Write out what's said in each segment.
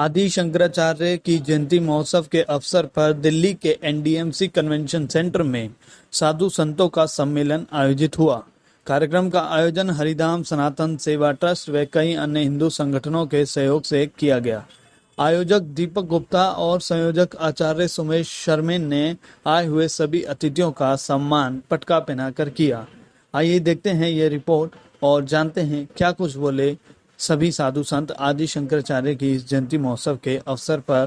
आदि शंकराचार्य की जयंती महोत्सव के अवसर पर दिल्ली के एनडीएमसी कन्वेंशन सेंटर में साधु संतों का सम्मेलन आयोजित हुआ। कार्यक्रम का आयोजन हरिधाम सनातन सेवा ट्रस्ट व कई अन्य हिंदू संगठनों के सहयोग से किया गया। आयोजक दीपक गुप्ता और संयोजक आचार्य सुमेश शर्मेन ने आए हुए सभी अतिथियों का सम्मान पटका पहनाकर किया। आइए देखते हैं ये रिपोर्ट और जानते हैं क्या कुछ बोले सभी साधु संत आदि शंकराचार्य की इस जयंती महोत्सव के अवसर पर।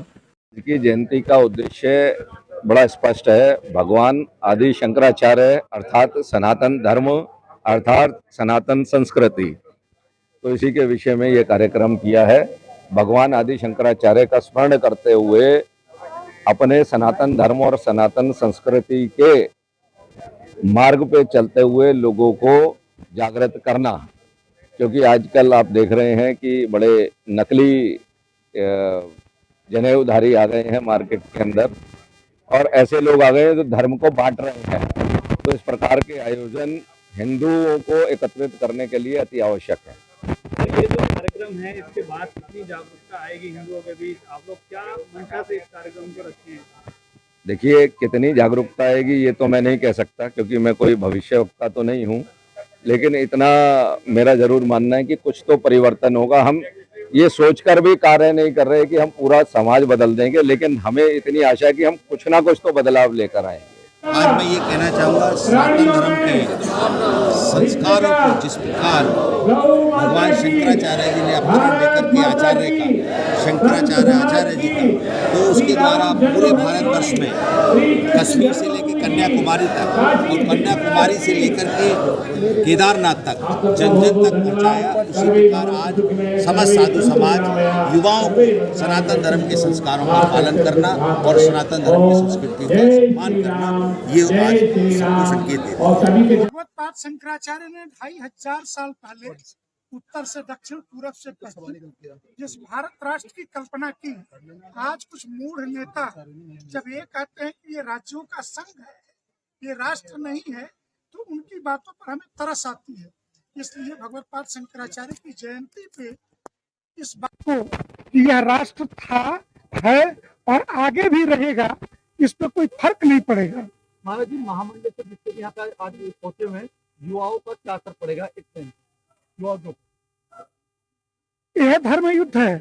की जयंती का उद्देश्य बड़ा स्पष्ट है। भगवान आदि शंकराचार्य अर्थात सनातन धर्म अर्थात सनातन संस्कृति, तो इसी के विषय में ये कार्यक्रम किया है। भगवान आदि शंकराचार्य का स्मरण करते हुए अपने सनातन धर्म और सनातन संस्कृति के मार्ग पे चलते हुए लोगों को जागृत करना, क्योंकि आजकल आप देख रहे हैं कि बड़े नकली जनेऊधारी आ गए हैं मार्केट के अंदर, और ऐसे लोग आ गए हैं जो धर्म को बांट रहे हैं। तो इस प्रकार के आयोजन हिंदुओं को एकत्रित करने के लिए अति आवश्यक है। ये जो कार्यक्रम है इसके बाद कितनी जागरूकता आएगी हिंदुओं के बीच? आप लोग क्या मंशा से इस कार्यक्रम को रखे हैं? देखिए, कितनी जागरूकता आएगी ये तो मैं नहीं कह सकता, क्योंकि मैं कोई भविष्यवक्ता तो नहीं हूँ, लेकिन इतना मेरा जरूर मानना है कि कुछ तो परिवर्तन होगा। हम ये सोचकर भी कार्य नहीं कर रहे कि हम पूरा समाज बदल देंगे, लेकिन हमें इतनी आशा है कि हम कुछ ना कुछ तो बदलाव लेकर आएंगे। आज मैं ये कहना चाहूँगा, सनातन धर्म के संस्कारों को जिस प्रकार भगवान शंकराचार्य जी ने अपना लेकर के आचार्य का शंकराचार्य आचार्य जी का, तो उसके द्वारा पूरे भारतवर्ष में कश्मीर से लेकर कन्याकुमारी तक और कन्याकुमारी से लेकर के केदारनाथ तक जन जन तक पहुँचाया। उसी प्रकार आज समस्त साधु समाज युवाओं को सनातन धर्म के संस्कारों का पालन करना और सनातन धर्म की संस्कृति का सम्मान करना, ये आज सबको संकेत देता है। भगवत पाद शंकराचार्य ने 2500 साल पहले उत्तर से दक्षिण पूरब से पश्चिम जिस भारत राष्ट्र की कल्पना की, आज कुछ मूढ़ नेता जब ये कहते हैं कि ये राज्यों का संघ है, ये राष्ट्र नहीं है, तो उनकी बातों पर हमें तरस आती है। इसलिए भगवत पाद शंकराचार्य की जयंती पे इस बात को कि यह राष्ट्र था, है और आगे भी रहेगा, इस पर कोई फर्क नहीं पड़ेगा। महाराज जी, महामंडल से जिससे यहाँ पे आज पहुंचे हुए युवाओं का क्या असर पड़ेगा? यह धर्म युद्ध है।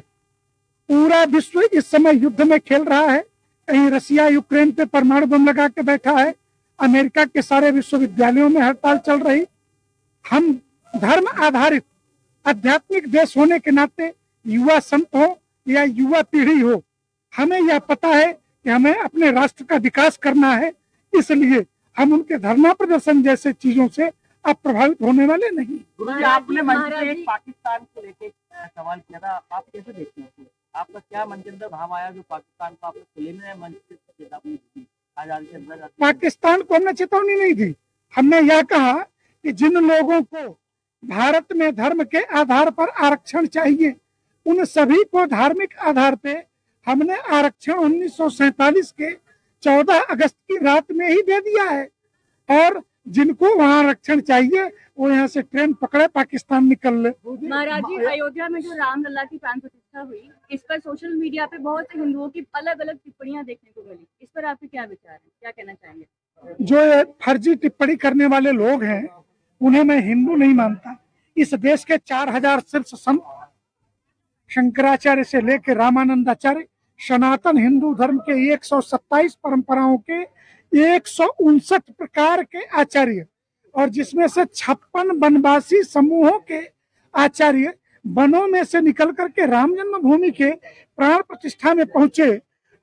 पूरा विश्व इस समय युद्ध में खेल रहा है। कहीं रसिया यूक्रेन पे परमाणु बम लगा के बैठा है, अमेरिका के सारे विश्वविद्यालयों में हड़ताल चल रही। हम धर्म आधारित आध्यात्मिक देश होने के नाते युवा संत हो या युवा पीढ़ी हो, हमें यह पता है कि हमें अपने राष्ट्र का विकास करना है। इसलिए हम उनके धरना प्रदर्शन जैसे चीजों से आप प्रभावित होने वाले नहीं। आपने मंच पे एक पाकिस्तान को लेकर सवाल किया था, आप कैसे देखते हैं? आपका क्या मन के अंदर भाव आया जो पाकिस्तान को आपने खुले में मंच से चेतावनी दी? पाकिस्तान को हमने चेतावनी नहीं दी। हमने यह कहा कि जिन लोगों को भारत में धर्म के आधार पर आरक्षण चाहिए, उन सभी को धार्मिक आधार पे हमने आरक्षण 1947 के 14 अगस्त की रात में ही दे दिया है। और जिनको वहाँ आरक्षण चाहिए वो यहाँ से ट्रेन पकड़े पाकिस्तान निकल ले। महाराज जी, अयोध्या में जो रामलला की प्राण प्रतिष्ठा हुई, इस पर सोशल मीडिया पे बहुत से हिंदुओं की अलग अलग टिप्पणियां देखने को मिली। इस पर आपके क्या विचार हैं, क्या कहना चाहेंगे? जो ये फर्जी टिप्पणी करने वाले लोग हैं उन्हें मैं हिंदू नहीं मानता। इस देश के 4000 शीर्ष संत शंकराचार्य से लेकर रामानंदाचार्य सनातन हिंदू धर्म के 127 परंपराओं के 159 प्रकार के आचार्य, और जिसमें से 56 वनवासी समूहों के आचार्य वनों में से निकल करके राम जन्मभूमि के प्राण प्रतिष्ठा में पहुंचे,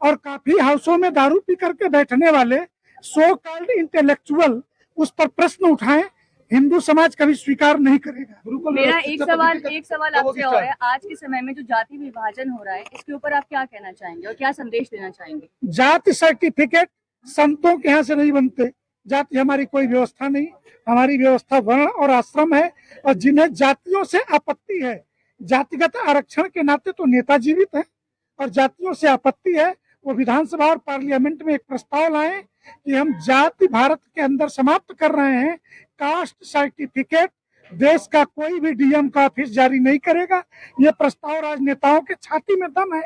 और काफी हाउसों में दारू पी करके बैठने वाले सो कॉल्ड इंटेलेक्चुअल उस पर प्रश्न उठाएं, हिंदू समाज कभी स्वीकार नहीं करेगा। मेरा एक सवाल आपसे और है, आज के समय में जो जाति विभाजन हो रहा है, इसके ऊपर आप क्या कहना चाहेंगे और क्या संदेश देना चाहेंगे? जाति सर्टिफिकेट संतों के यहाँ से नहीं बनते। जाति हमारी कोई व्यवस्था नहीं, हमारी व्यवस्था वर्ण और आश्रम है। और जिन्हें जातियों से आपत्ति है, जातिगत आरक्षण के नाते तो नेता जीवित है, और जातियों से आपत्ति है, वो विधानसभा और पार्लियामेंट में एक प्रस्ताव लाए कि हम जाति भारत के अंदर समाप्त कर रहे हैं। कास्ट सर्टिफिकेट देश का कोई भी डीएम का ऑफिस जारी नहीं करेगा। ये प्रस्ताव राजनेताओं के छाती में दम है।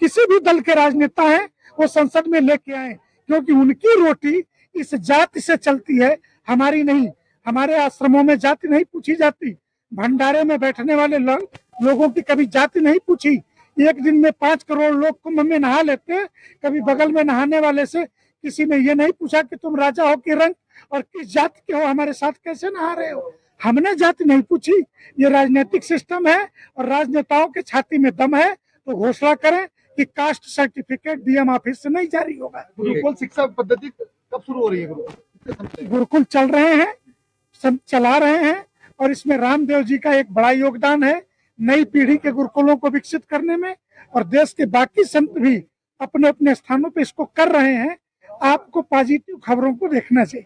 किसी भी दल के राजनेता हैं वो संसद में लेके आए, क्योंकि उनकी रोटी इस जाति से चलती है, हमारी नहीं। हमारे आश्रमों में जाति नहीं पूछी जाती, भंडारे में बैठने वाले लोगों की कभी जाति नहीं पूछी। एक दिन में 5 करोड़ लोग कुंभ में नहा लेते हैं, कभी बगल में नहाने वाले से किसी ने ये नहीं पूछा कि तुम राजा हो कि रंग और किस जाति के हो, हमारे साथ कैसे नहा रहे हो। हमने जाति नहीं पूछी। ये राजनीतिक सिस्टम है और राजनेताओं के छाती में दम है, तो घोषणा करें कि कास्ट सर्टिफिकेट डीएम ऑफिस से नहीं जारी होगा। गुरुकुल शिक्षा पद्धति कब शुरू हो रही है? गुरुकुल चल रहे हैं, सब चला रहे हैं, और इसमें रामदेव जी का एक बड़ा योगदान है नई पीढ़ी के गुरुकुलों को विकसित करने में, और देश के बाकी संत भी अपने अपने स्थानों पे इसको कर रहे हैं। आपको पॉजिटिव खबरों को देखना चाहिए।